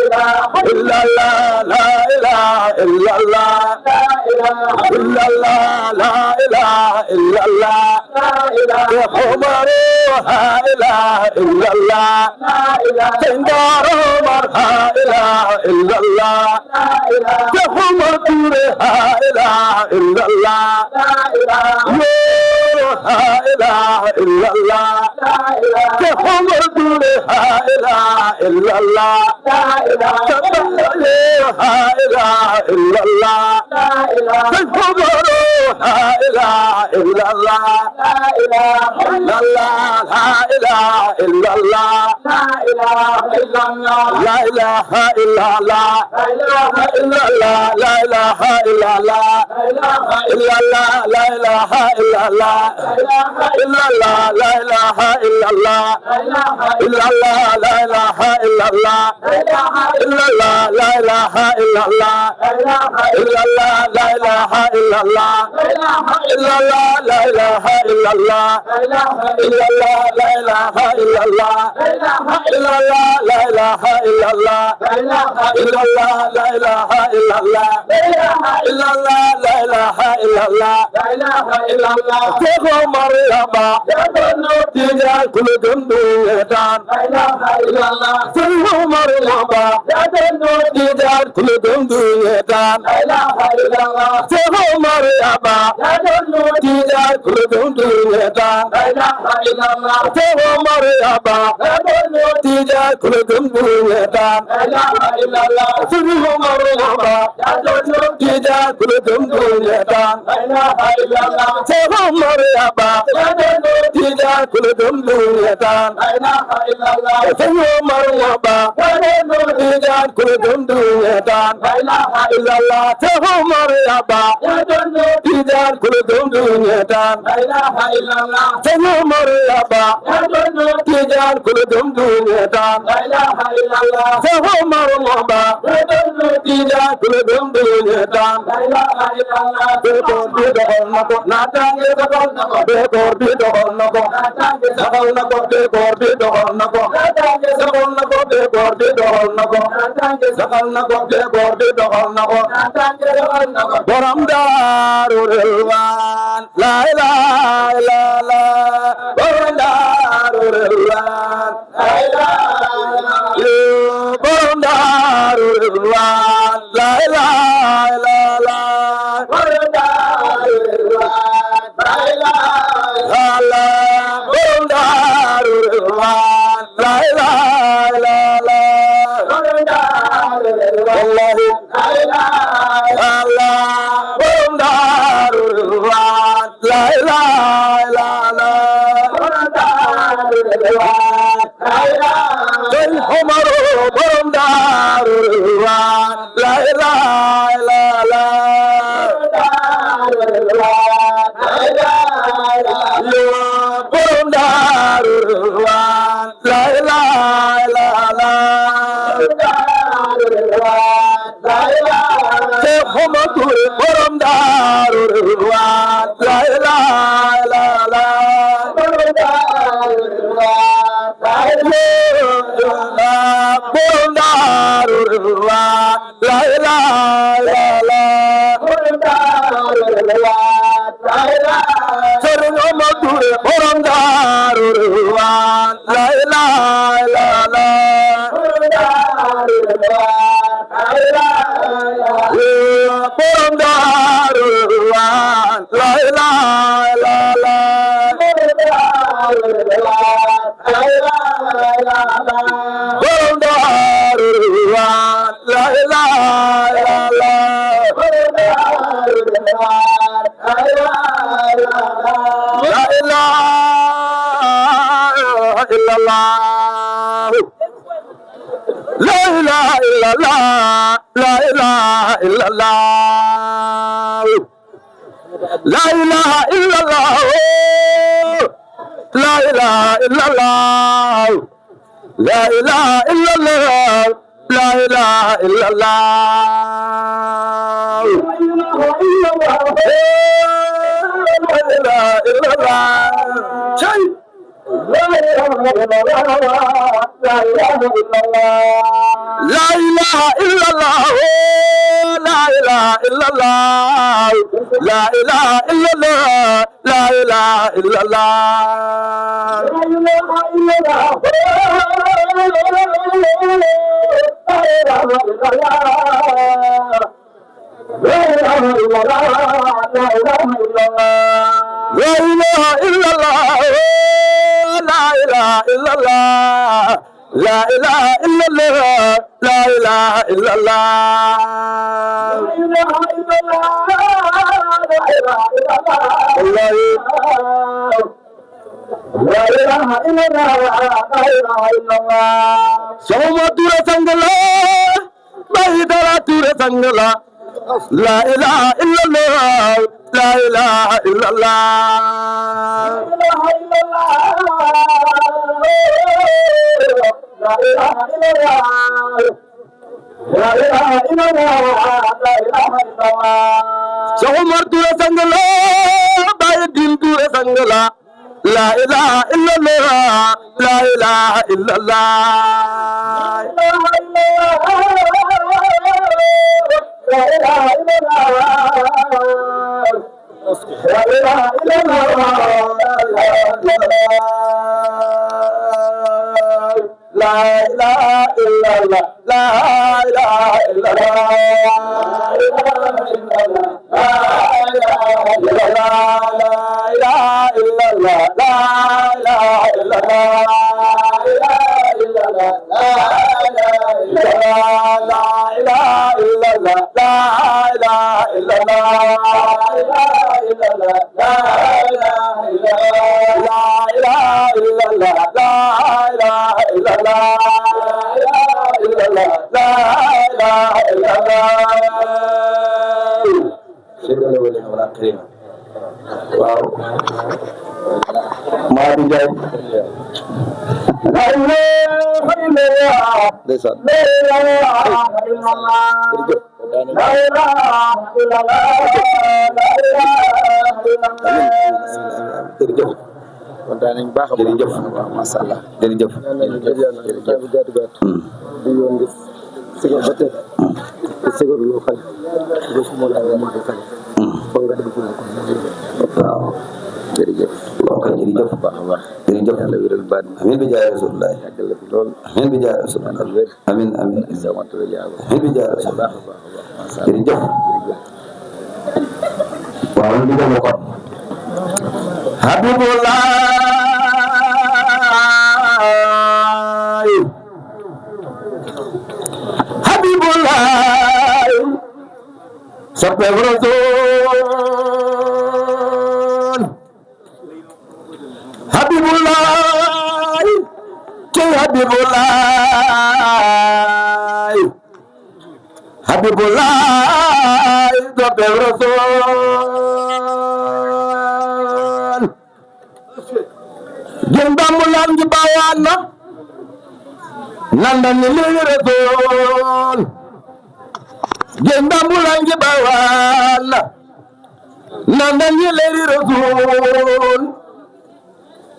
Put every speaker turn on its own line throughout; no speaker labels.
illallah, la ilaha illallah, illallah, la ilaha illallah, Umar, la ilaha illallah, Tendar Umar, la ilaha illallah, Umar, la ilaha illallah, la ilaha illallah, Umar, la ilaha illallah, la ilaha illallah,
La ilaha
ilaha illallah, la ilaha illallah, la ilaha illallah, la ilaha illallah, la ilaha illallah, la ilaha illallah, la ilaha illallah, la ilaha illallah, la ilaha illallah, la ilaha illallah. Sama tura sangala, bahidara tura sangala. La ilaha illallah, la ilaha illallah, la ilaha illallah, la ilaha illallah, la ilaha illallah. Sama tura sangala, bahidin tura sangala. La ilaha illallah, la ilaha illallah, la ilaha Wow. Madi Ndiaye. Ndeysaan. Jërëjëf. kontaan nañu baax a baax. jërëjëf waaw macha allah. jërëjëf. Sigar ba tey sigar loo xale ba su ma la wax ma ko xale foog nga dem foofu waaw jërëjëf waaw kay jërëjëf baax a baax jërëjëf yàlla wéral baat amiin bi jaay rasulullah yàggal la fi lool amiin bi jaay rasulullah amiin amiin isamatu yàlla amiin bi jaay rasulullah baax a baax jërëjëf waaw ñu digal ko Habibullah Habibullah soppe Rasul Habibullah te Habibullah Habibullah soppe Rasul jëndambulan ji bawaan na nanda ni li Rasul jëndambulan ji bawaan na nanda ni li Rasul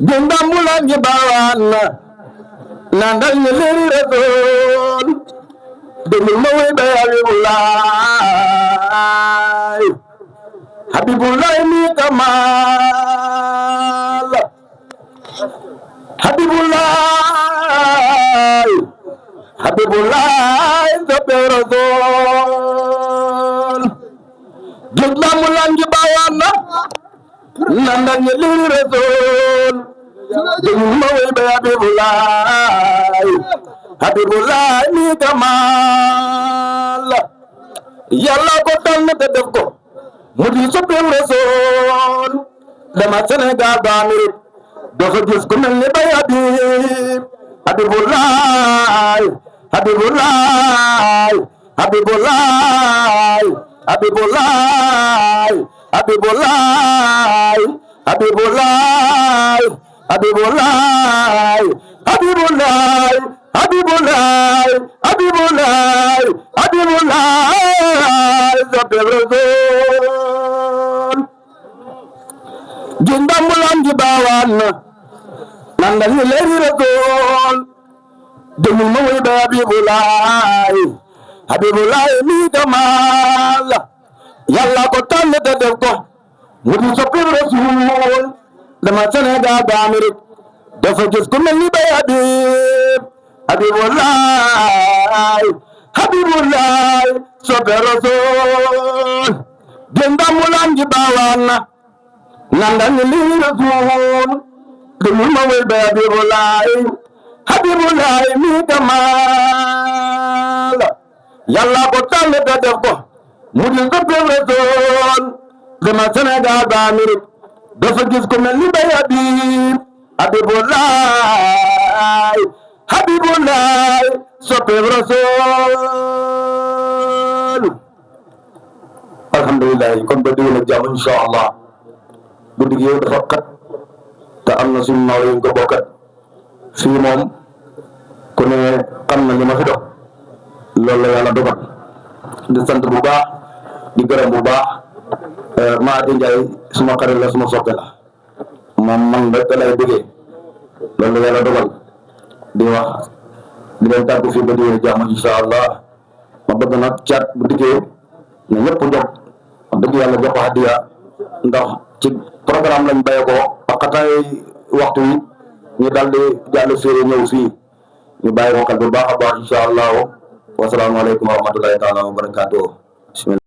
jëndambulan ji bawaan na nanda ni li Rasul demul ma way ba Habibullah Habibullah mi kamal Habibullah Habibullah soppe Rasul jëndambulan ji bawaan na nanda ni li Rasul demul ma way ba Habibullah Habibullah mi kamal Yàlla ko tànn te def ko mu di soppe Rasul dama Sénégal ba Amérique dafa gis ku mel ni bay Habibullah Habibullah Habibullah Habibullah Habibullah Habibullah Habibullah Habibullah Habibullah Habibullah Habibullah soppe Rasul jëndambulan ji bawaan na nanda ni leeri Rasul demul ma way ba Habibullah
Habibulaay mi kamal yàlla ko tànn te def ko mu di soppi Rasul dama Sénégal ba Amérique dafa gis ku mel ni bay Habibulaay soppi Rasul jëndam mulam ji baawaan na nandal ni li Rasul déglu ma wéy bay Habibulaay mi kamal yàlla ko tànn te def ko mu di soppi Rasul dama Sénégal ba Amérique dafa gis ko mel ni bay Habibulaay soppi Rasul alhamdulilah kon ba déwén ak jàmm insha allah guddi gi yow dafa xat te am na suñu naaw yu ko bokkat fii moom ku ne xam na li ma fi dox loolu la yàlla dogal di sant bu baax di gërëm bu baax Maadi Njaay suma xarit la suma soppe la moom man rek lay bëggee loolu la yàlla dogal di wax di leen tàggu fii ba déwén jàmm insha allah ma bëgg nag caat bu diggee ne ñëpp jóg wax dëgg yàlla jox ko hadiya ndax ci programme lañ béye ko xataay waxtu wi ñu daal di jàll séeré ñëw fii ñu bàyyi ko xel bu baax a baax insha allahu wasalaamaaleykum wa rahmatullahi taala wa barakatuh bismillah